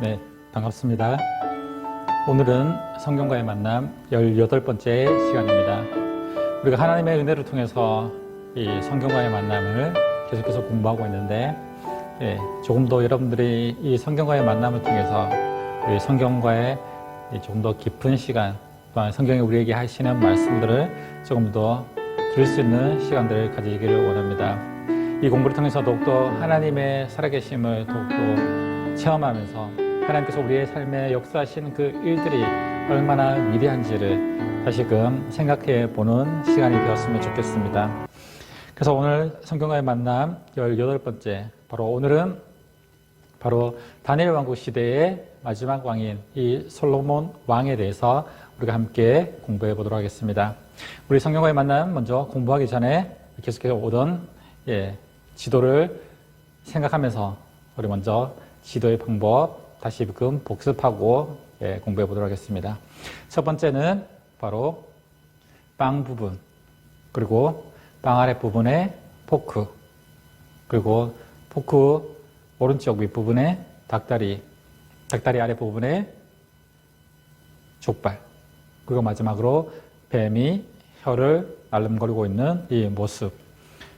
네, 반갑습니다. 오늘은 성경과의 만남 18번째 시간입니다. 우리가 하나님의 은혜를 통해서 이 성경과의 만남을 계속해서 공부하고 있는데, 조금 더 여러분들이 이 성경과의 만남을 통해서 우리 성경과의 조금 더 깊은 시간, 또한 성경이 우리에게 하시는 말씀들을 조금 더 들을 수 있는 시간들을 가지기를 원합니다. 이 공부를 통해서 더욱더 하나님의 살아계심을 더욱더 체험하면서 하나님께서 우리의 삶에 역사하신 그 일들이 얼마나 위대한지를 다시금 생각해 보는 시간이 되었으면 좋겠습니다. 그래서 오늘 성경과의 만남 18번째, 바로 오늘은 바로 다니엘 왕국 시대의 마지막 왕인 이 솔로몬 왕에 대해서 우리가 함께 공부해 보도록 하겠습니다. 우리 성경과의 만남 먼저 공부하기 전에 계속해서 오던 지도를 생각하면서 우리 먼저 지도의 방법 다시금 복습하고 공부해 보도록 하겠습니다. 첫 번째는 바로 빵 부분, 그리고 빵 아래 부분에 포크, 그리고 포크 오른쪽 윗부분에 닭다리, 닭다리 아래 부분에 족발, 그리고 마지막으로 뱀이 혀를 날름거리고 있는 이 모습.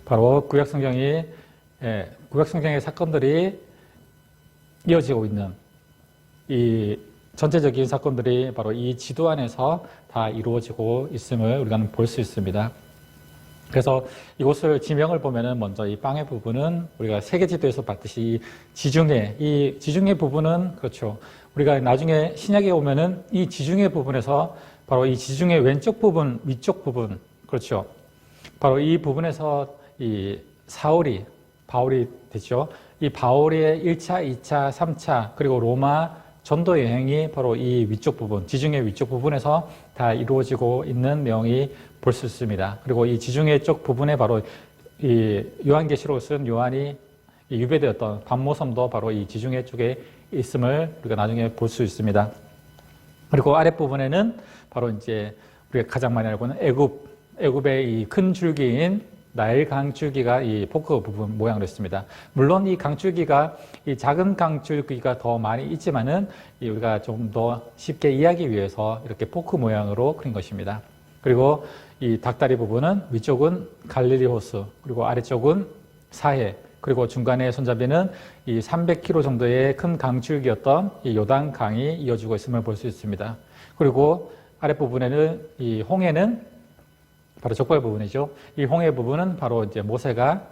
바로 구약성경의 사건들이 이어지고 있는 이 전체적인 사건들이 바로 이 지도 안에서 다 이루어지고 있음을 우리가 볼 수 있습니다. 그래서 이곳을 지명을 보면은 먼저 이 빵의 부분은 우리가 세계지도에서 봤듯이 이 지중해 부분은 그렇죠. 우리가 나중에 신약에 오면은 이 지중해 부분에서 바로 이 지중해 왼쪽 부분, 위쪽 부분, 그렇죠. 바로 이 부분에서 이 바울이 됐죠. 이 바울의 1차, 2차, 3차, 그리고 로마 전도 여행이 바로 이 위쪽 부분, 지중해 위쪽 부분에서 다 이루어지고 있는 내용이 볼 수 있습니다. 그리고 이 지중해 쪽 부분에 바로 이 요한계시록을 쓴 요한이 유배되었던 반모섬도 바로 이 지중해 쪽에 있음을 우리가 나중에 볼 수 있습니다. 그리고 아랫부분에는 바로 이제 우리가 가장 많이 알고 있는 애굽의 이 큰 줄기인 나일 강줄기가 이 포크 부분 모양으로 있습니다. 물론 이 강줄기가 이 작은 강줄기가 더 많이 있지만은 우리가 좀 더 쉽게 이해하기 위해서 이렇게 포크 모양으로 그린 것입니다. 그리고 이 닭다리 부분은 위쪽은 갈릴리 호수, 그리고 아래쪽은 사해, 그리고 중간에 손잡이는 이 300km 정도의 큰 강줄기였던 이 요단 강이 이어지고 있음을 볼 수 있습니다. 그리고 아랫부분에는 이 홍해는 바로 족발 부분이죠. 이 홍해 부분은 바로 이제 모세가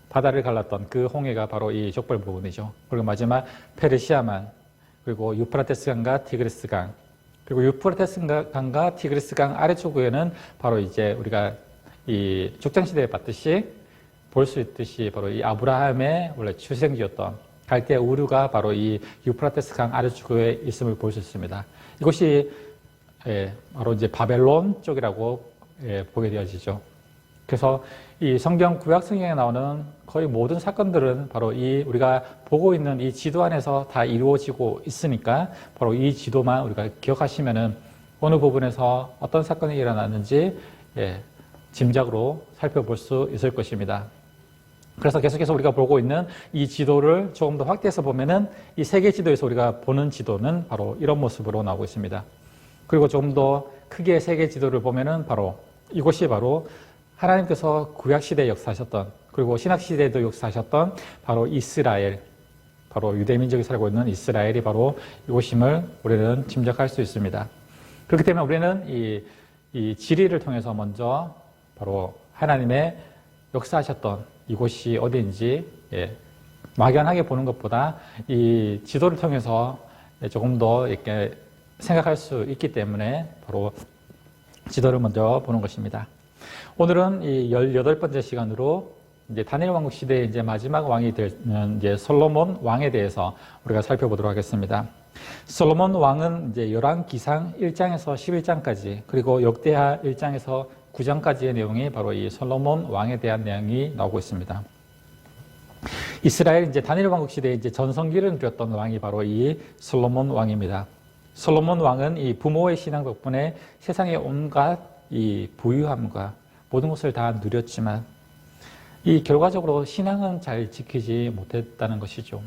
바다를 갈랐던 그 홍해가 바로 이 족발 부분이죠. 그리고 마지막 페르시아만, 그리고 유프라테스 강과 티그리스 강, 그리고 유프라테스 강과 티그리스 강 아래쪽에는 바로 이제 우리가 이 족장시대에 봤듯이 볼 수 있듯이 바로 이 아브라함의 원래 출생지였던 갈대 우르가 바로 이 유프라테스 강 아래쪽에 있음을 볼 수 있습니다. 이곳이 바로 이제 바벨론 쪽이라고 보게 되어지죠. 그래서 이 성경 구약 성경에 나오는 거의 모든 사건들은 바로 이 우리가 보고 있는 이 지도 안에서 다 이루어지고 있으니까 바로 이 지도만 우리가 기억하시면은 어느 부분에서 어떤 사건이 일어났는지 짐작으로 살펴볼 수 있을 것입니다. 그래서 계속해서 우리가 보고 있는 이 지도를 조금 더 확대해서 보면은 이 세계 지도에서 우리가 보는 지도는 바로 이런 모습으로 나오고 있습니다. 그리고 조금 더 크게 세계 지도를 보면은 바로 이곳이 바로 하나님께서 구약시대에 역사하셨던, 그리고 신약시대에도 역사하셨던 바로 이스라엘, 바로 유대민족이 살고 있는 이스라엘이 바로 이곳임을 우리는 짐작할 수 있습니다. 그렇기 때문에 우리는 이 지리를 통해서 먼저 바로 하나님의 역사하셨던 이곳이 어디인지 막연하게 보는 것보다 이 지도를 통해서 조금 더 이렇게 생각할 수 있기 때문에 바로 지도를 먼저 보는 것입니다. 오늘은 이 18번째 시간으로 이제 다니엘 왕국 시대의 이제 마지막 왕이 되는 이제 솔로몬 왕에 대해서 우리가 살펴보도록 하겠습니다. 솔로몬 왕은 이제 열왕기상 1장에서 11장까지, 그리고 역대하 1장에서 9장까지의 내용이 바로 이 솔로몬 왕에 대한 내용이 나오고 있습니다. 이스라엘 이제 다니엘 왕국 시대에 이제 전성기를 누렸던 왕이 바로 이 솔로몬 왕입니다. 솔로몬 왕은 이 부모의 신앙 덕분에 세상의 온갖 이 부유함과 모든 것을 다 누렸지만 이 결과적으로 신앙은 잘 지키지 못했다는 것이죠.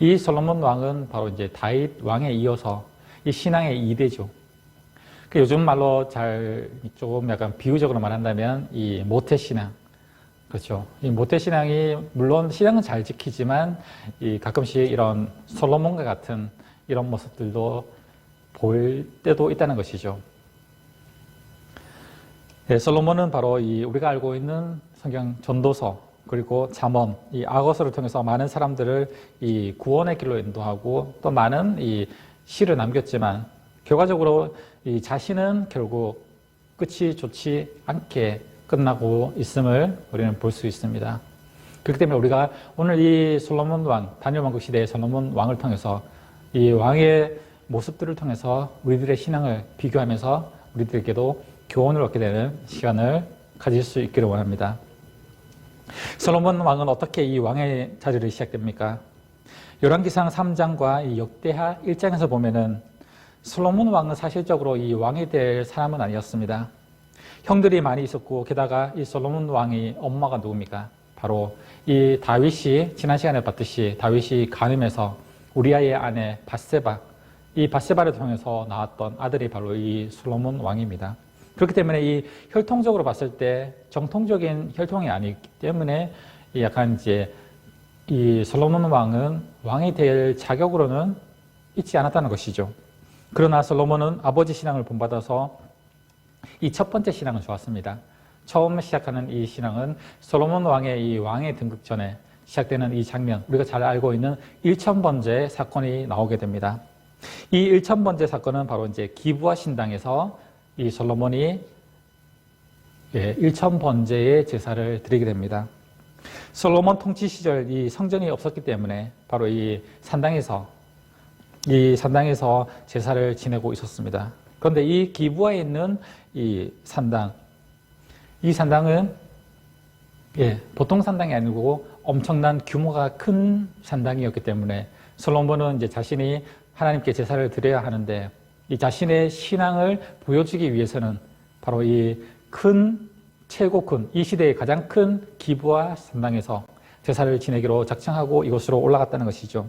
이 솔로몬 왕은 바로 이제 다윗 왕에 이어서 이 신앙의 2대죠. 요즘 말로 조금 약간 비유적으로 말한다면 이 모태신앙. 그렇죠. 이 모태신앙이 물론 신앙은 잘 지키지만 가끔씩 이런 솔로몬과 같은 이런 모습들도 보일 때도 있다는 것이죠. 네, 솔로몬은 바로 우리가 알고 있는 성경 전도서 그리고 잠언, 이 아고서를 통해서 많은 사람들을 이 구원의 길로 인도하고 또 많은 이 시를 남겼지만 결과적으로 이 자신은 결국 끝이 좋지 않게 끝나고 있음을 우리는 볼 수 있습니다. 그렇기 때문에 우리가 오늘 이 솔로몬 왕, 다니엘 왕국 시대의 솔로몬 왕을 통해서 이 왕의 모습들을 통해서 우리들의 신앙을 비교하면서 우리들에게도 교훈을 얻게 되는 시간을 가질 수 있기를 원합니다. 솔로몬 왕은 어떻게 이 왕의 자리를 시작됩니까? 열왕기상 3장과 이 역대하 1장에서 보면은 솔로몬 왕은 사실적으로 이 왕이 될 사람은 아니었습니다. 형들이 많이 있었고 게다가 이 솔로몬 왕의 엄마가 누굽니까? 바로 이 다윗이 지난 시간에 봤듯이 다윗이 간음해서 우리아의 아내 밧세바, 이 밧세바를 통해서 나왔던 아들이 바로 이 솔로몬 왕입니다. 그렇기 때문에 이 혈통적으로 봤을 때 정통적인 혈통이 아니기 때문에 약간 이제 이 솔로몬 왕은 왕이 될 자격으로는 있지 않았다는 것이죠. 그러나 솔로몬은 아버지 신앙을 본받아서 이 첫 번째 신앙은 좋았습니다. 처음 시작하는 이 신앙은 솔로몬 왕의 이 왕의 등극 전에 시작되는 이 장면, 우리가 잘 알고 있는 일천번제 사건이 나오게 됩니다. 이 일천번제 사건은 바로 이제 기브아 신당에서 이 솔로몬이 일천번제의 제사를 드리게 됩니다. 솔로몬 통치 시절 이 성전이 없었기 때문에 바로 이 산당에서 제사를 지내고 있었습니다. 그런데 이 기브아에 있는 이 산당은 보통 산당이 아니고 엄청난 규모가 큰 산당이었기 때문에 솔로몬은 이제 자신이 하나님께 제사를 드려야 하는데 이 자신의 신앙을 보여주기 위해서는 바로 최고 큰 이 시대의 가장 큰 기브아 산당에서 제사를 지내기로 작정하고 이곳으로 올라갔다는 것이죠.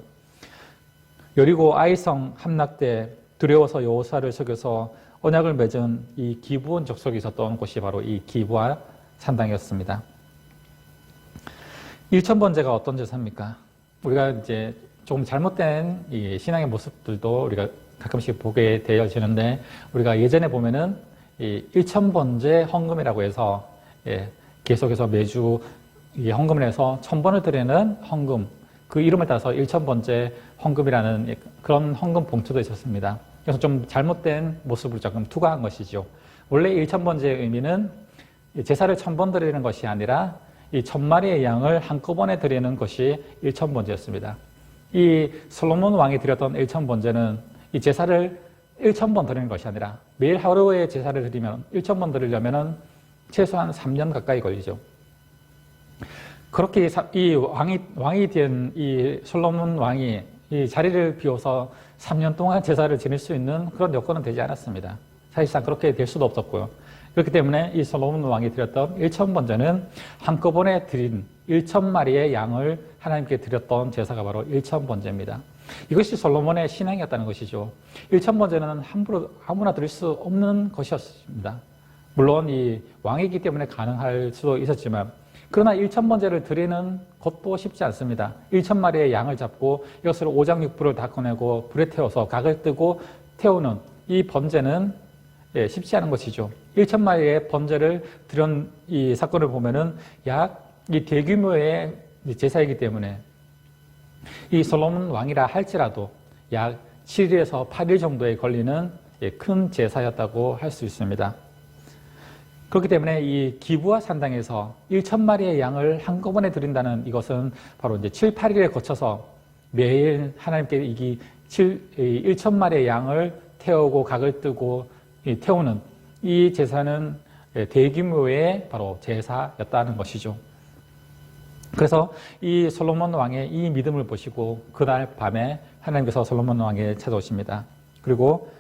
여리고 아이성 함락 때 두려워서 여호사를 속여서 언약을 맺은 이 기브온 족속이 있었던 곳이 바로 이 기브아 산당이었습니다. 일천번제가 어떤 제사입니까? 우리가 이제 조금 잘못된 이 신앙의 모습들도 우리가 가끔씩 보게 되어지는데 우리가 예전에 보면은 이 일천번제 헌금이라고 해서 계속해서 매주 이 헌금을 해서 1000번을 드리는 헌금, 그 이름을 따서 일천번제 헌금이라는 그런 헌금 봉투도 있었습니다. 그래서 좀 잘못된 모습을 조금 투과한 것이죠. 원래 일천번제의 의미는 제사를 1000번 드리는 것이 아니라 이 1000마리의 양을 한꺼번에 드리는 것이 일천번제였습니다. 이 솔로몬 왕이 드렸던 일천번제는 이 제사를 1000번 드리는 것이 아니라 매일 하루에 제사를 드리면 1000번 드리려면 최소한 3년 가까이 걸리죠. 그렇게 이 왕이 된 이 솔로몬 왕이 이 자리를 비워서 3년 동안 제사를 지낼 수 있는 그런 여건은 되지 않았습니다. 사실상 그렇게 될 수도 없었고요. 그렇기 때문에 이 솔로몬 왕이 드렸던 일천번제는 한꺼번에 드린 1000마리의 양을 하나님께 드렸던 제사가 바로 일천번제입니다. 이것이 솔로몬의 신앙이었다는 것이죠. 일천번제는 함부로 아무나 드릴 수 없는 것이었습니다. 물론 이 왕이기 때문에 가능할 수도 있었지만 그러나 일천번제를 드리는 것도 쉽지 않습니다. 1000마리의 양을 잡고 이것을 오장육부를 다 꺼내고 불에 태워서 각을 뜨고 태우는 이 번제는 쉽지 않은 것이죠. 1000마리의 번제를 드린 이 사건을 보면은 이 대규모의 제사이기 때문에 이 솔로몬 왕이라 할지라도 약 7일에서 8일 정도에 걸리는 큰 제사였다고 할 수 있습니다. 그렇기 때문에 이 기브아 산당에서 1000마리의 양을 한꺼번에 드린다는 이것은 바로 이제 7, 8일에 거쳐서 매일 하나님께 이 1000마리의 양을 태우고 각을 뜨고 태우는 이 제사는 대규모의 바로 제사였다는 것이죠. 그래서 이 솔로몬 왕의 이 믿음을 보시고 그날 밤에 하나님께서 솔로몬 왕에게 찾아오십니다. 그리고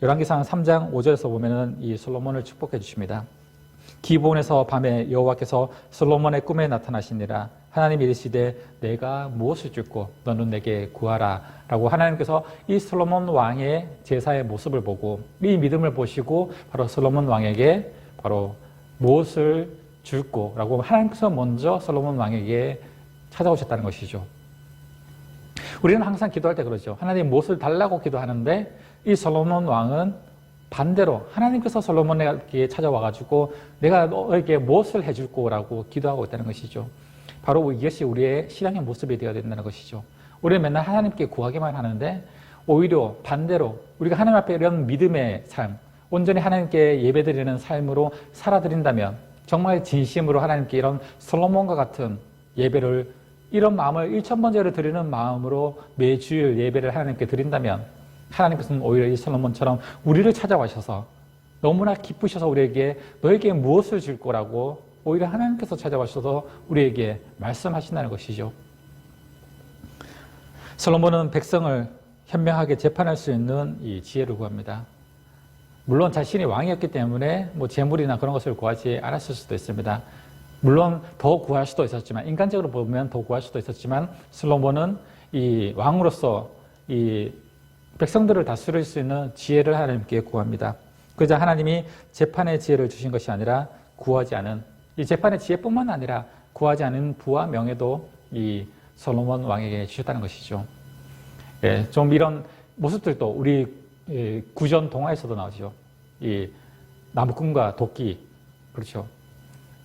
열왕기상 3장 5절에서 보면은 이 솔로몬을 축복해 주십니다. 기브온에서 밤에 여호와께서 솔로몬의 꿈에 나타나시니라. 하나님이 이르시되 내가 무엇을 줄고 너는 내게 구하라 라고 하나님께서 이 솔로몬 왕의 제사의 모습을 보고 이 믿음을 보시고 바로 솔로몬 왕에게 바로 무엇을 줄고 라고 하나님께서 먼저 솔로몬 왕에게 찾아오셨다는 것이죠. 우리는 항상 기도할 때 그러죠. 하나님 무엇을 달라고 기도하는데 이 솔로몬 왕은 반대로 하나님께서 솔로몬에게 찾아와가지고 내가 너에게 무엇을 해줄 거라고 기도하고 있다는 것이죠. 바로 이것이 우리의 신앙의 모습이 되어야 된다는 것이죠. 우리는 맨날 하나님께 구하기만 하는데 오히려 반대로 우리가 하나님 앞에 이런 믿음의 삶, 온전히 하나님께 예배드리는 삶으로 살아드린다면 정말 진심으로 하나님께 이런 솔로몬과 같은 예배를 이런 마음을 1000번째로 드리는 마음으로 매주일 예배를 하나님께 드린다면 하나님께서는 오히려 이 솔로몬처럼 우리를 찾아와셔서 너무나 기쁘셔서 우리에게 너에게 무엇을 줄 거라고 오히려 하나님께서 찾아와셔서 우리에게 말씀하신다는 것이죠. 솔로몬은 백성을 현명하게 재판할 수 있는 이 지혜를 구합니다. 물론 자신이 왕이었기 때문에 재물이나 그런 것을 구하지 않았을 수도 있습니다. 물론 더 구할 수도 있었지만 인간적으로 보면 더 구할 수도 있었지만 솔로몬은 이 왕으로서 이 백성들을 다스릴 수 있는 지혜를 하나님께 구합니다. 그저 하나님이 재판의 지혜를 주신 것이 아니라 구하지 않은 이 재판의 지혜뿐만 아니라 구하지 않은 부와 명예도 이 솔로몬 왕에게 주셨다는 것이죠. 예, 좀 이런 모습들도 우리 구전 동화에서도 나오죠. 이 나무꾼과 도끼, 그렇죠.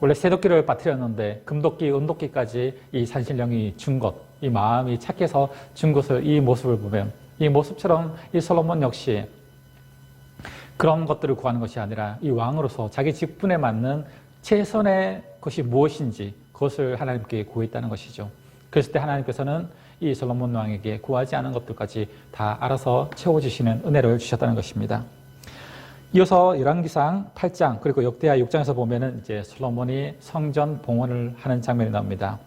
원래 새도끼를 빠뜨렸는데 금도끼, 은도끼까지 이 산신령이 준 것, 이 마음이 착해서 준 것을 이 모습을 보면 이 모습처럼 이 솔로몬 역시 그런 것들을 구하는 것이 아니라 이 왕으로서 자기 직분에 맞는 최선의 것이 무엇인지 그것을 하나님께 구했다는 것이죠. 그랬을 때 하나님께서는 이 솔로몬 왕에게 구하지 않은 것들까지 다 알아서 채워주시는 은혜를 주셨다는 것입니다. 이어서 열왕기상 8장 그리고 역대하 6장에서 보면은 이제 솔로몬이 성전 봉헌을 하는 장면이 나옵니다.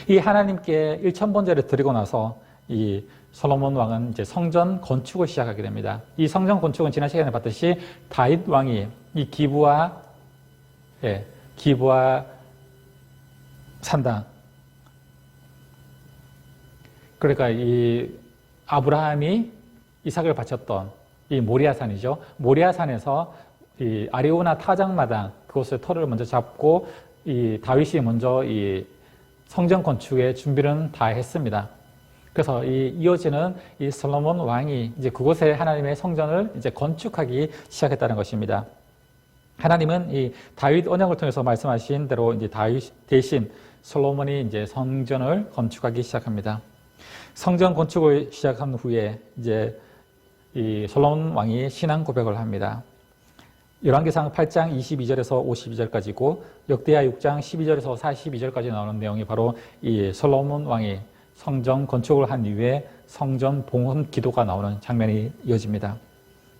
이 하나님께 1000번제를 드리고 나서 이 솔로몬 왕은 이제 성전 건축을 시작하게 됩니다. 이 성전 건축은 지난 시간에 봤듯이 다윗 왕이 이 기브와 산당, 그러니까 이 아브라함이 이삭을 바쳤던 이 모리아산이죠. 모리아산에서 이 아리오나 타작마당 그곳의 터를 먼저 잡고 이 다윗이 먼저 이 성전 건축의 준비는 다 했습니다. 그래서 이어지는 이 솔로몬 왕이 이제 그곳에 하나님의 성전을 이제 건축하기 시작했다는 것입니다. 하나님은 이 다윗 언약을 통해서 말씀하신 대로 이제 다윗 대신 솔로몬이 이제 성전을 건축하기 시작합니다. 성전 건축을 시작한 후에 이제 이 솔로몬 왕이 신앙 고백을 합니다. 열왕기상 8장 22절에서 52절까지고 역대하 6장 12절에서 42절까지 나오는 내용이 바로 이 솔로몬 왕이 성전 건축을 한 이후에 성전 봉헌 기도가 나오는 장면이 이어집니다.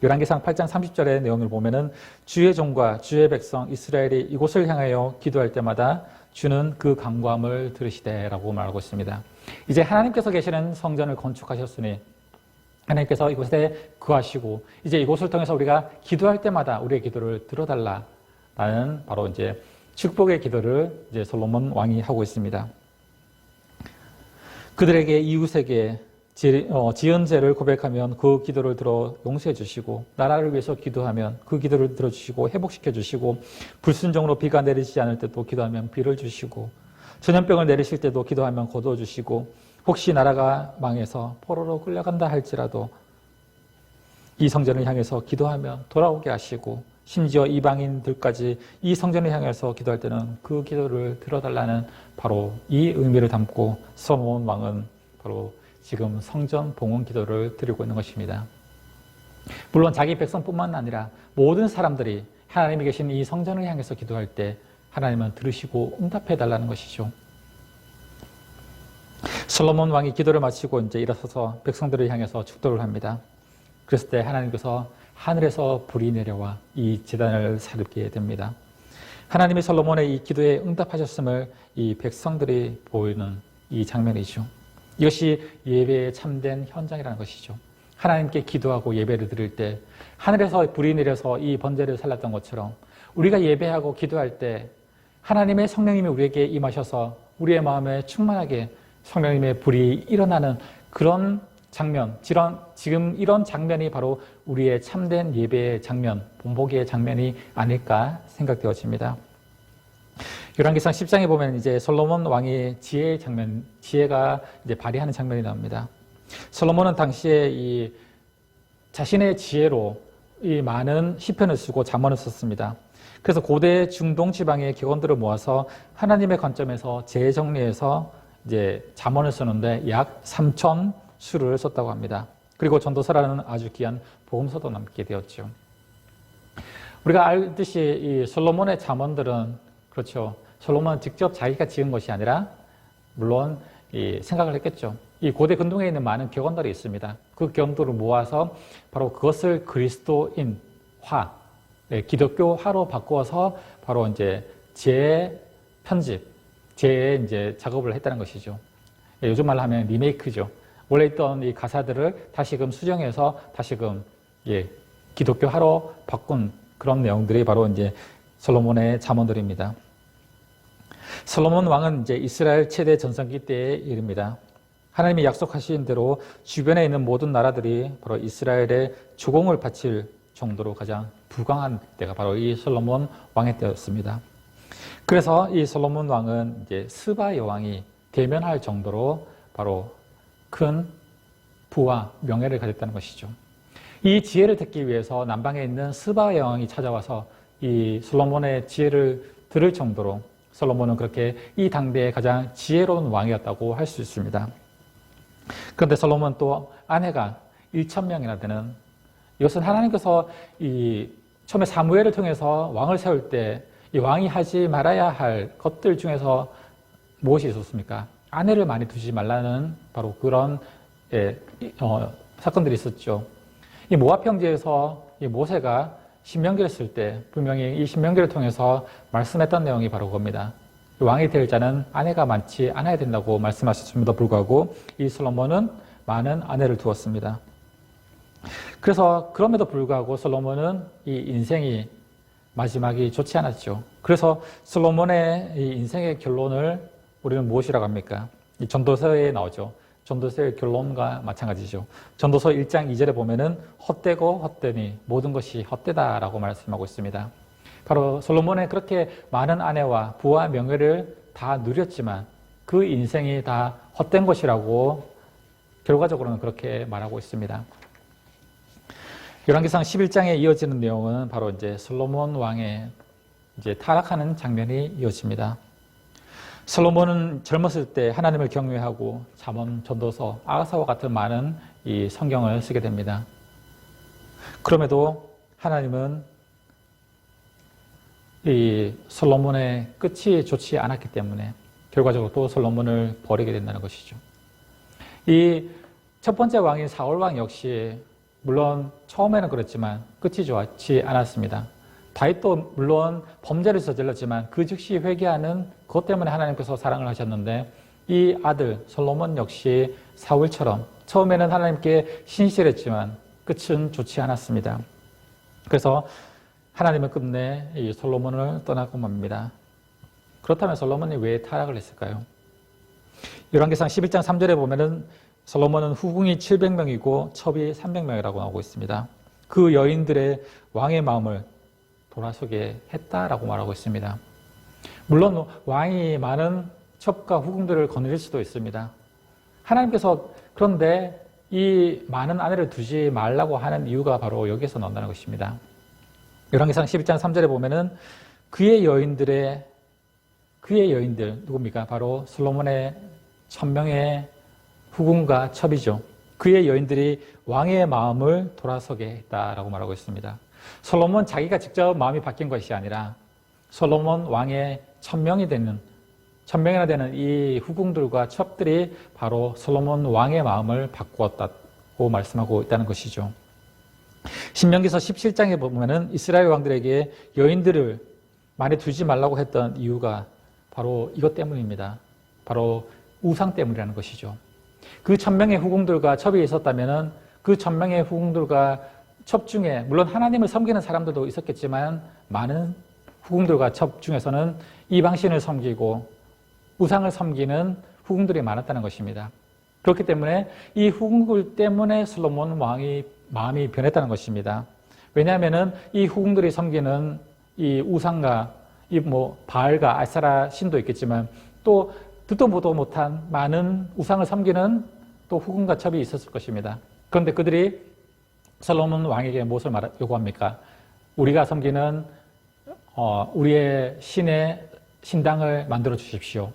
열왕기상 8장 30절의 내용을 보면은 주의 종과 주의 백성 이스라엘이 이곳을 향하여 기도할 때마다 주는 그 간구함을 들으시되라고 말하고 있습니다. 이제 하나님께서 계시는 성전을 건축하셨으니 하나님께서 이곳에 거하시고 이제 이곳을 통해서 우리가 기도할 때마다 우리의 기도를 들어달라라는 바로 이제 축복의 기도를 이제 솔로몬 왕이 하고 있습니다. 그들에게 이웃에게 지은 죄를 고백하면 그 기도를 들어 용서해 주시고 나라를 위해서 기도하면 그 기도를 들어주시고 회복시켜 주시고 불순종으로 비가 내리지 않을 때도 기도하면 비를 주시고 전염병을 내리실 때도 기도하면 거두어 주시고 혹시 나라가 망해서 포로로 끌려간다 할지라도 이 성전을 향해서 기도하면 돌아오게 하시고 심지어 이방인들까지 이 성전을 향해서 기도할 때는 그 기도를 들어달라는 바로 이 의미를 담고 솔로몬 왕은 바로 지금 성전 봉헌 기도를 드리고 있는 것입니다. 물론 자기 백성뿐만 아니라 모든 사람들이 하나님이 계신 이 성전을 향해서 기도할 때 하나님은 들으시고 응답해 달라는 것이죠. 솔로몬 왕이 기도를 마치고 이제 일어서서 백성들을 향해서 축도를 합니다. 그랬을 때 하나님께서 하늘에서 불이 내려와 이 제단을 살게 됩니다. 하나님이 솔로몬의 이 기도에 응답하셨음을 이 백성들이 보이는 이 장면이죠. 이것이 예배의 참된 현장이라는 것이죠. 하나님께 기도하고 예배를 드릴 때 하늘에서 불이 내려서 이 번제를 살랐던 것처럼 우리가 예배하고 기도할 때 하나님의 성령님이 우리에게 임하셔서 우리의 마음에 충만하게 성령님의 불이 일어나는 그런 장면, 지금 이런 장면이 바로 우리의 참된 예배의 장면, 본보기의 장면이 아닐까 생각되어집니다. 열왕기상 10장에 보면 이제 솔로몬 왕의 지혜의 장면, 지혜가 이제 발휘하는 장면이 나옵니다. 솔로몬은 당시에 이 자신의 지혜로 이 많은 시편을 쓰고 잠언을 썼습니다. 그래서 고대 중동 지방의 객원들을 모아서 하나님의 관점에서 재정리해서 이제 잠언을 쓰는데 약 3천 수를 썼다고 합니다. 그리고 전도서라는 아주 귀한 복음서도 남게 되었죠. 우리가 알듯이 이 솔로몬의 잠언들은 그렇죠. 솔로몬은 직접 자기가 지은 것이 아니라 물론 이 생각을 했겠죠. 이 고대 근동에 있는 많은 격언들이 있습니다. 그 격언들을 모아서 바로 그것을 그리스도인화, 기독교화로 바꾸어서 바로 이제 재편집, 이제 작업을 했다는 것이죠. 요즘 말로 하면 리메이크죠. 원래 있던 이 가사들을 다시금 수정해서 다시금 기독교화로 바꾼 그런 내용들이 바로 이제 솔로몬의 잠언들입니다. 솔로몬 왕은 이제 이스라엘 최대 전성기 때에 이릅니다. 하나님이 약속하신 대로 주변에 있는 모든 나라들이 바로 이스라엘의 조공을 바칠 정도로 가장 부강한 때가 바로 이 솔로몬 왕의 때였습니다. 그래서 이 솔로몬 왕은 이제 스바 여왕이 대면할 정도로 바로 큰 부와 명예를 가졌다는 것이죠. 이 지혜를 듣기 위해서 남방에 있는 스바 여왕이 찾아와서 이 솔로몬의 지혜를 들을 정도로 솔로몬은 그렇게 이 당대의 가장 지혜로운 왕이었다고 할 수 있습니다. 그런데 솔로몬 또 아내가 1,000명이나 되는, 이것은 하나님께서 처음에 사무엘을 통해서 왕을 세울 때 이 왕이 하지 말아야 할 것들 중에서 무엇이 있었습니까? 아내를 많이 두지 말라는 바로 그런 사건들이 있었죠. 이 모압 형제에서 이 모세가 신명기를 쓸 때 분명히 이 신명기를 통해서 말씀했던 내용이 바로 그겁니다. 왕이 될 자는 아내가 많지 않아야 된다고 말씀하셨음에도 불구하고 이 솔로몬은 많은 아내를 두었습니다. 그래서 그럼에도 불구하고 솔로몬은 이 인생이 마지막이 좋지 않았죠. 그래서 솔로몬의 이 인생의 결론을 우리는 무엇이라고 합니까? 이 전도서에 나오죠. 전도서의 결론과 마찬가지죠. 전도서 1장 2절에 보면은 헛되고 헛되니 모든 것이 헛되다라고 말씀하고 있습니다. 바로 솔로몬은 그렇게 많은 아내와 부와 명예를 다 누렸지만 그 인생이 다 헛된 것이라고 결과적으로는 그렇게 말하고 있습니다. 열왕기상 11장에 이어지는 내용은 바로 이제 솔로몬 왕의 이제 타락하는 장면이 이어집니다. 솔로몬은 젊었을 때 하나님을 경외하고 잠언, 전도서, 아가서와 같은 많은 이 성경을 쓰게 됩니다. 그럼에도 하나님은 이 솔로몬의 끝이 좋지 않았기 때문에 결과적으로 또 솔로몬을 버리게 된다는 것이죠. 이 첫 번째 왕인 사울 왕 역시 물론 처음에는 그렇지만 끝이 좋지 않았습니다. 다윗도 물론 범죄를 저질렀지만 그 즉시 회개하는 그것 때문에 하나님께서 사랑을 하셨는데 이 아들 솔로몬 역시 사울처럼 처음에는 하나님께 신실했지만 끝은 좋지 않았습니다. 그래서 하나님은 끝내 이 솔로몬을 떠나고 맙니다. 그렇다면 솔로몬이 왜 타락을 했을까요? 열왕기상 11장 3절에 보면은 솔로몬은 후궁이 700명이고 첩이 300명이라고 나오고 있습니다. 그 여인들의 왕의 마음을 돌아서게 했다라고 말하고 있습니다. 물론 왕이 많은 첩과 후궁들을 거느릴 수도 있습니다. 하나님께서 그런데 이 많은 아내를 두지 말라고 하는 이유가 바로 여기에서 나온다는 것입니다. 열왕기상 12장 3절에 보면은 그의 여인들 누굽니까? 바로 솔로몬의 1000명의 후궁과 첩이죠. 그의 여인들이 왕의 마음을 돌아서게 했다라고 말하고 있습니다. 솔로몬 자기가 직접 마음이 바뀐 것이 아니라 솔로몬 왕의 1000명이나 되는 이 후궁들과 첩들이 바로 솔로몬 왕의 마음을 바꾸었다고 말씀하고 있다는 것이죠. 신명기서 17장에 보면은 이스라엘 왕들에게 여인들을 많이 두지 말라고 했던 이유가 바로 이것 때문입니다. 바로 우상 때문이라는 것이죠. 그 1000명의 후궁들과 첩이 있었다면은 그 1000명의 후궁들과 첩 중에 물론 하나님을 섬기는 사람들도 있었겠지만 많은 후궁들과 첩 중에서는 이방신을 섬기고 우상을 섬기는 후궁들이 많았다는 것입니다. 그렇기 때문에 이 후궁들 때문에 솔로몬 왕이 마음이 변했다는 것입니다. 왜냐하면은 이 후궁들이 섬기는 이 우상과 이 바알과 아세라 신도 있겠지만 또 듣도 보도 못한 많은 우상을 섬기는 또 후궁과 첩이 있었을 것입니다. 그런데 그들이 솔로몬 왕에게 무엇을 요구합니까? 우리가 섬기는 우리의 신의 신당을 만들어 주십시오.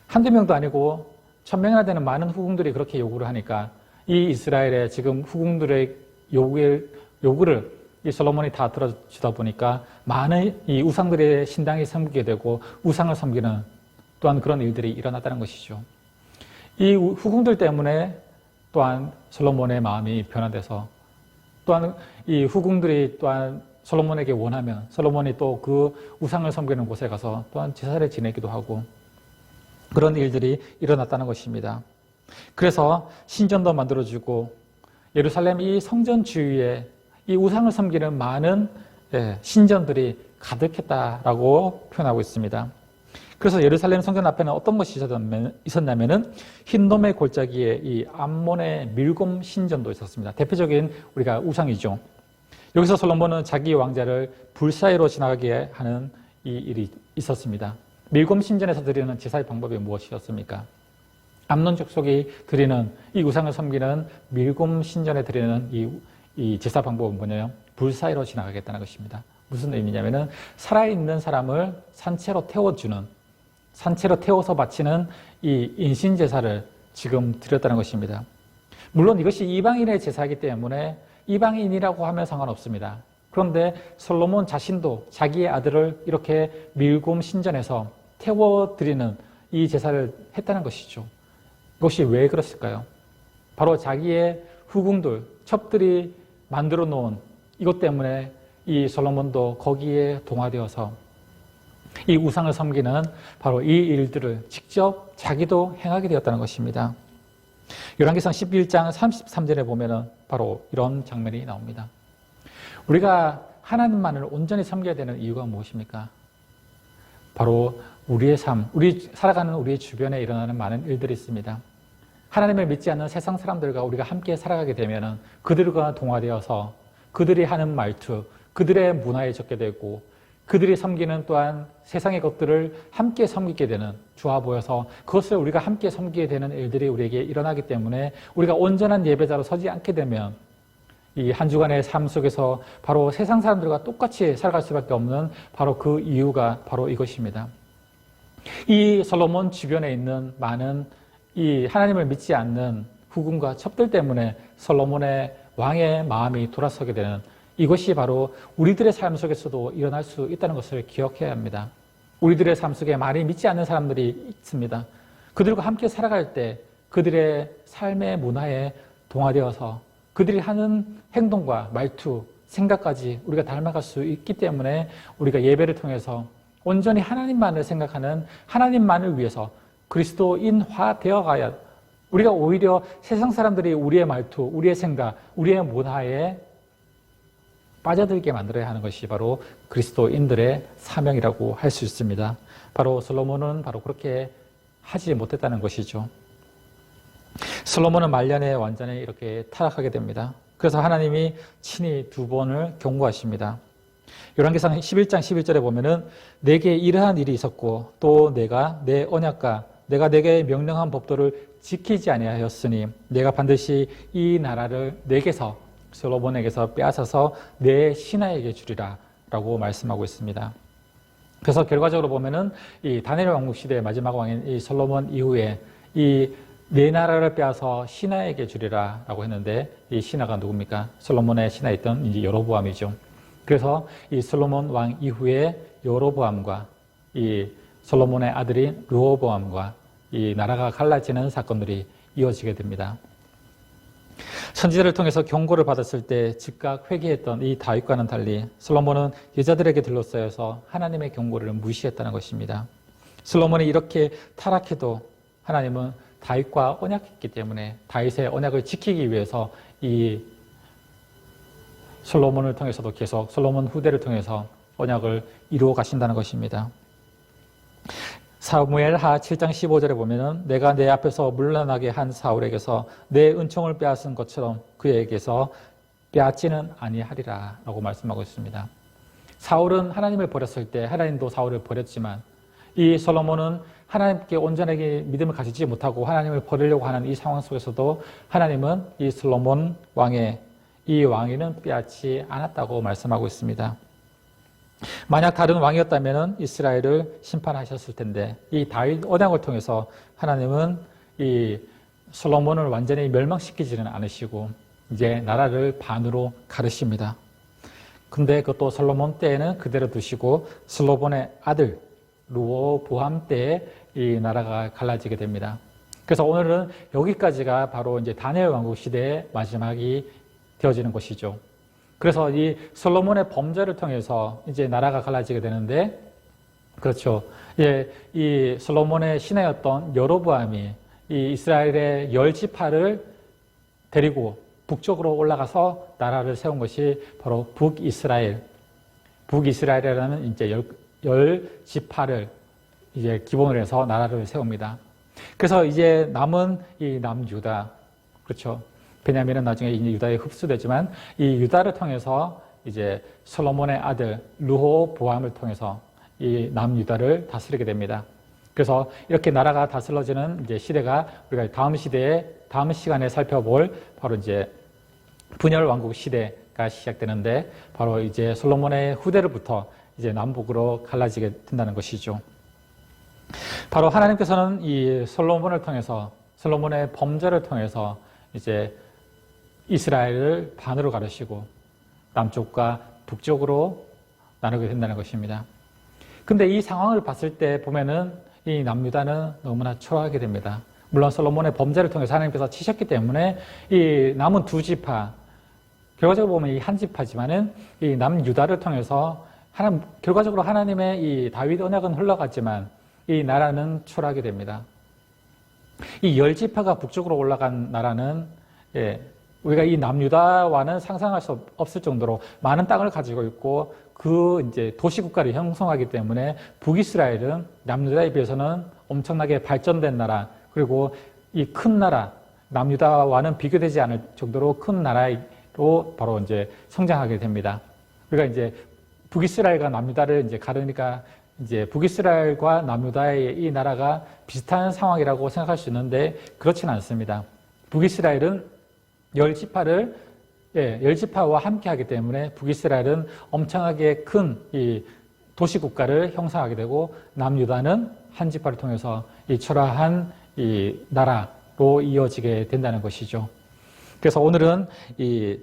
한두 명도 아니고 1000명이나 되는 많은 후궁들이 그렇게 요구를 하니까 이 이스라엘의 지금 후궁들의 요구를 이 솔로몬이 다 들어주다 보니까 많은 이 우상들의 신당이 섬기게 되고 우상을 섬기는 또한 그런 일들이 일어났다는 것이죠. 이 후궁들 때문에 또한 솔로몬의 마음이 변화돼서 또한 이 후궁들이 또한 솔로몬에게 원하면 솔로몬이 또 그 우상을 섬기는 곳에 가서 또한 제사를 지내기도 하고 그런 일들이 일어났다는 것입니다. 그래서 신전도 만들어주고 예루살렘 이 성전 주위에 이 우상을 섬기는 많은 신전들이 가득했다라고 표현하고 있습니다. 그래서 예루살렘 성전 앞에는 어떤 것이 있었냐면은 흰돔의 골짜기에 이 암몬의 밀곰 신전도 있었습니다. 대표적인 우리가 우상이죠. 여기서 솔로몬은 자기 왕자를 불 사이로 지나가게 하는 이 일이 있었습니다. 밀곰 신전에서 드리는 제사의 방법이 무엇이었습니까? 암논 족속이 드리는 이 우상을 섬기는 밀곰 신전에 드리는 이 제사 방법은 뭐냐면 불 사이로 지나가겠다는 것입니다. 무슨 의미냐면은 살아있는 사람을 산채로 태워서 바치는 이 인신 제사를 지금 드렸다는 것입니다. 물론 이것이 이방인의 제사이기 때문에 이방인이라고 하면 상관없습니다. 그런데 솔로몬 자신도 자기의 아들을 이렇게 밀곰 신전에서 태워드리는 이 제사를 했다는 것이죠. 이것이 왜 그랬을까요? 바로 자기의 후궁들, 첩들이 만들어 놓은 이것 때문에 이 솔로몬도 거기에 동화되어서 이 우상을 섬기는 바로 이 일들을 직접 자기도 행하게 되었다는 것입니다. 열왕기상 11장 33절에 보면은 바로 이런 장면이 나옵니다. 우리가 하나님만을 온전히 섬겨야 되는 이유가 무엇입니까? 바로 우리의 삶, 살아가는 우리의 주변에 일어나는 많은 일들이 있습니다. 하나님을 믿지 않는 세상 사람들과 우리가 함께 살아가게 되면은 그들과 동화되어서 그들이 하는 말투, 그들의 문화에 적게 되고 그들이 섬기는 또한 세상의 것들을 함께 섬기게 되는 주와 보여서 그것을 우리가 함께 섬기게 되는 일들이 우리에게 일어나기 때문에 우리가 온전한 예배자로 서지 않게 되면 이 한 주간의 삶 속에서 바로 세상 사람들과 똑같이 살아갈 수밖에 없는 바로 그 이유가 바로 이것입니다. 이 솔로몬 주변에 있는 많은 이 하나님을 믿지 않는 후궁과 첩들 때문에 솔로몬의 왕의 마음이 돌아서게 되는 이것이 바로 우리들의 삶 속에서도 일어날 수 있다는 것을 기억해야 합니다. 우리들의 삶 속에 많이 믿지 않는 사람들이 있습니다. 그들과 함께 살아갈 때 그들의 삶의 문화에 동화되어서 그들이 하는 행동과 말투, 생각까지 우리가 닮아갈 수 있기 때문에 우리가 예배를 통해서 온전히 하나님만을 생각하는 하나님만을 위해서 그리스도인화 되어가야 우리가 오히려 세상 사람들이 우리의 말투, 우리의 생각, 우리의 문화에 빠져들게 만들어야 하는 것이 바로 그리스도인들의 사명이라고 할 수 있습니다. 바로 솔로몬은 바로 그렇게 하지 못했다는 것이죠. 솔로몬은 말년에 완전히 이렇게 타락하게 됩니다. 그래서 하나님이 친히 2번을 경고하십니다. 열왕기상 11장 11절에 보면은 내게 이러한 일이 있었고 또 내가 내 언약과 내가 내게 명령한 법도를 지키지 아니하였으니 내가 반드시 이 나라를 내게서 솔로몬에게서 빼앗아서 내 신하에게 주리라 라고 말씀하고 있습니다. 그래서 결과적으로 보면은 이 다니엘 왕국 시대의 마지막 왕인 이 솔로몬 이후에 이 내 나라를 빼앗아 신하에게 주리라 라고 했는데 이 신하가 누굽니까? 솔로몬의 신하였던 이제 여로보암이죠. 그래서 이 솔로몬 왕 이후에 여로보암과 이 솔로몬의 아들인 르호보암과 이 나라가 갈라지는 사건들이 이어지게 됩니다. 선지자를 통해서 경고를 받았을 때 즉각 회개했던 이 다윗과는 달리 솔로몬은 여자들에게 둘러싸여서 하나님의 경고를 무시했다는 것입니다. 솔로몬이 이렇게 타락해도 하나님은 다윗과 언약했기 때문에 다윗의 언약을 지키기 위해서 이 솔로몬을 통해서도 계속 솔로몬 후대를 통해서 언약을 이루어 가신다는 것입니다. 사무엘하 7장 15절에 보면은 내가 내 앞에서 물러나게 한 사울에게서 내 은총을 빼앗은 것처럼 그에게서 빼앗지는 아니하리라 라고 말씀하고 있습니다. 사울은 하나님을 버렸을 때 하나님도 사울을 버렸지만 이 솔로몬은 하나님께 온전하게 믿음을 가지지 못하고 하나님을 버리려고 하는 이 상황 속에서도 하나님은 이 솔로몬 왕의 이 왕위는 빼앗지 않았다고 말씀하고 있습니다. 만약 다른 왕이었다면 이스라엘을 심판하셨을 텐데 이 다윗 언약을 통해서 하나님은 이 솔로몬을 완전히 멸망시키지는 않으시고 이제 나라를 반으로 가르십니다. 근데 그것도 솔로몬 때에는 그대로 두시고 솔로몬의 아들 르호보암 때에 이 나라가 갈라지게 됩니다. 그래서 오늘은 여기까지가 바로 이제 다니엘 왕국 시대의 마지막이 되어지는 것이죠. 그래서 이 솔로몬의 범죄를 통해서 이제 나라가 갈라지게 되는데, 그렇죠. 예, 이 솔로몬의 신하였던 여로보암이 이 이스라엘의 10지파를 데리고 북쪽으로 올라가서 나라를 세운 것이 바로 북이스라엘. 북이스라엘이라는 이제 10지파를 이제 기본으로 해서 나라를 세웁니다. 그래서 이제 남은 이 남유다, 그렇죠. 베냐민은 나중에 이제 유다에 흡수되지만 이 유다를 통해서 이제 솔로몬의 아들 르호보암을 통해서 이 남유다를 다스리게 됩니다. 그래서 이렇게 나라가 다스러지는 이제 시대가 우리가 다음 시간에 살펴볼 바로 이제 분열 왕국 시대가 시작되는데 바로 이제 솔로몬의 후대로부터 이제 남북으로 갈라지게 된다는 것이죠. 바로 하나님께서는 이 솔로몬을 통해서 솔로몬의 범죄를 통해서 이제 이스라엘을 반으로 가르시고 남쪽과 북쪽으로 나누게 된다는 것입니다. 근데 이 상황을 봤을 때 보면은 이 남유다는 너무나 초라하게 됩니다. 물론 솔로몬의 범죄를 통해서 하나님께서 치셨기 때문에 이 남은 두 지파, 결과적으로 보면 이 한 지파지만은 이 남유다를 통해서 결과적으로 하나님의 이 다윗 언약은 흘러갔지만 이 나라는 초라하게 됩니다. 이 10지파가 북쪽으로 올라간 나라는 우리가 이 남유다와는 상상할 수 없을 정도로 많은 땅을 가지고 있고 그 이제 도시국가를 형성하기 때문에 북이스라엘은 남유다에 비해서는 엄청나게 발전된 나라, 그리고 이 큰 나라, 남유다와는 비교되지 않을 정도로 큰 나라로 바로 이제 성장하게 됩니다. 우리가 이제 북이스라엘과 남유다를 이제 가르니까 이제 북이스라엘과 남유다의 이 나라가 비슷한 상황이라고 생각할 수 있는데 그렇지는 않습니다. 북이스라엘은 10지파와 함께 하기 때문에 북이스라엘은 엄청나게 큰 이 도시국가를 형성하게 되고 남유다는 한 지파를 통해서 이 초라한 이 나라로 이어지게 된다는 것이죠. 그래서 오늘은 이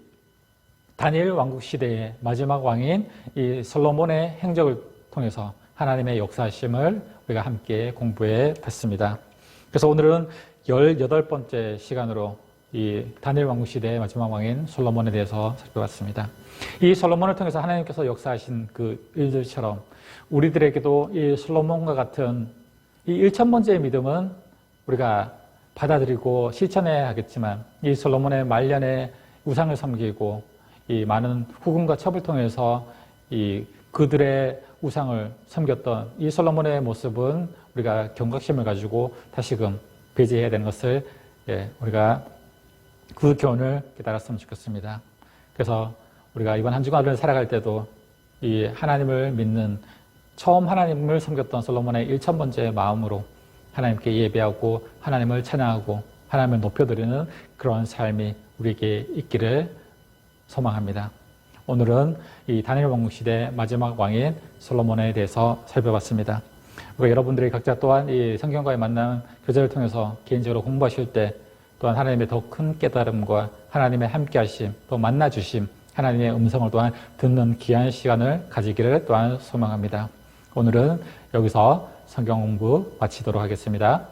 다니엘 왕국 시대의 마지막 왕인 이 솔로몬의 행적을 통해서 하나님의 역사심을 우리가 함께 공부해 봤습니다. 그래서 오늘은 18번째 시간으로 이 다니엘 왕국 시대의 마지막 왕인 솔로몬에 대해서 살펴봤습니다. 이 솔로몬을 통해서 하나님께서 역사하신 그 일들처럼 우리들에게도 이 솔로몬과 같은 이 1000번째의 믿음은 우리가 받아들이고 실천해야 하겠지만 이 솔로몬의 말년에 우상을 섬기고 이 많은 후금과 첩을 통해서 이 그들의 우상을 섬겼던 이 솔로몬의 모습은 우리가 경각심을 가지고 다시금 배제해야 되는 것을 우리가 그 교훈을 깨달았으면 좋겠습니다. 그래서 우리가 이번 한 주간을 살아갈 때도 이 하나님을 믿는 처음 하나님을 섬겼던 솔로몬의 1000번째 마음으로 하나님께 예배하고 하나님을 찬양하고 하나님을 높여드리는 그런 삶이 우리에게 있기를 소망합니다. 오늘은 이 다니엘 왕국 시대 마지막 왕인 솔로몬에 대해서 살펴봤습니다. 여러분들이 각자 또한 이 성경과의 만남 교제를 통해서 개인적으로 공부하실 때 또한 하나님의 더 큰 깨달음과 하나님의 함께하심, 또 만나주심, 하나님의 음성을 또한 듣는 귀한 시간을 가지기를 또한 소망합니다. 오늘은 여기서 성경 공부 마치도록 하겠습니다.